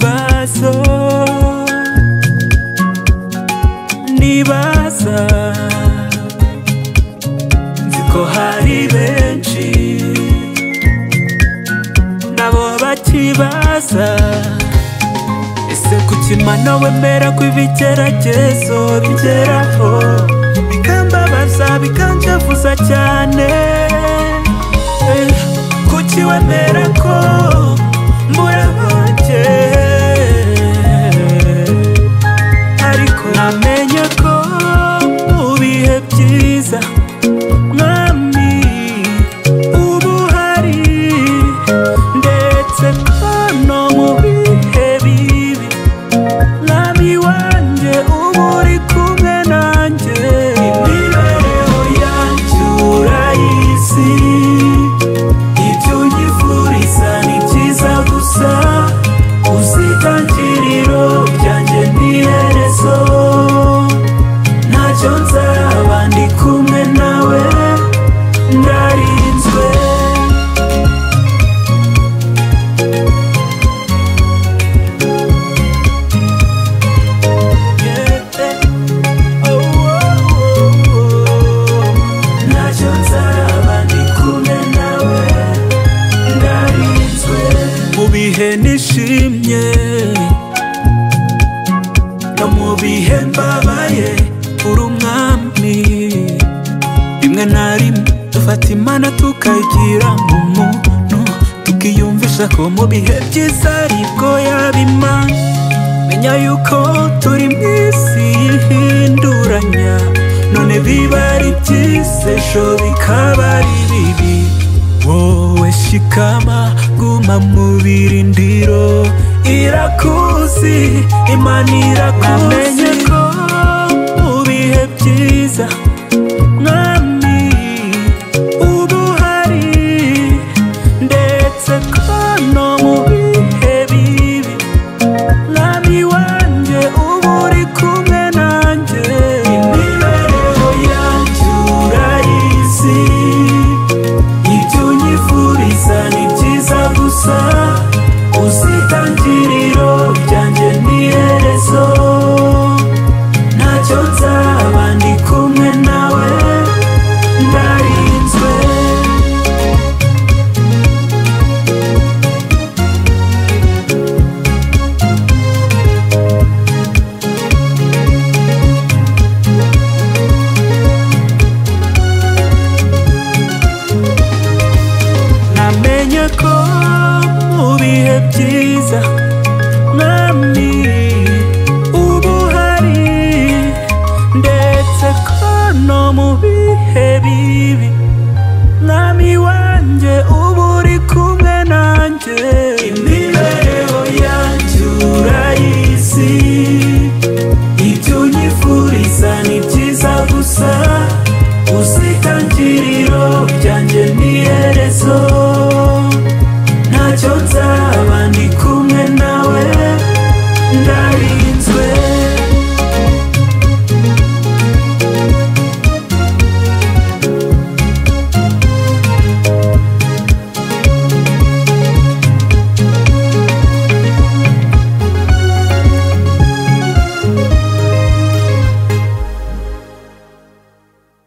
ikibazo nibaza, nzi ko hari benshi nabo bakibaza, ese kuki Imana wemera ko ibigeragezo bigeraho bikambabaza bikanjavuza cyane? Kuki wemera ko mbura banjye? Ariko namenye ko mu bihe byiza mwami uba uhari, ndetse no mu bihe bibi mwami wanjye uba uri kumwe nanjye. Imibereho yanjye urayizi, ibyo unyifuriza ni byiza gusa, uzi itangiriro ryanjye n'iherezo, ntacyo nzaba ndi kumwe nawe ndarinzwe. Ntacyo nzaba ndi kumwe nawe ndarinzwe. Mu bihe nishimye no mu bihe mbabaye uri umwami, rimwe na rimwe dufata Imana tukayigira nk'umuntu, tukiyumvisha ko mu bihe byiza aribwo yaba Imana. Menya yuko turi mu isi y'ihinduranya, none biba ari byiza ejo bikaba ari bibi. Wowe shikama guma mu birindiro, irakuzi Imana irakuzi. Namenye ko mu bihe byiza mwami uba uhari, ndetse ko no mu bihe bibi mwami wanjye uba uri kumwe nanjye. Imibereho yanjye urayizi, ibyo unyifuriza ni byiza gusa,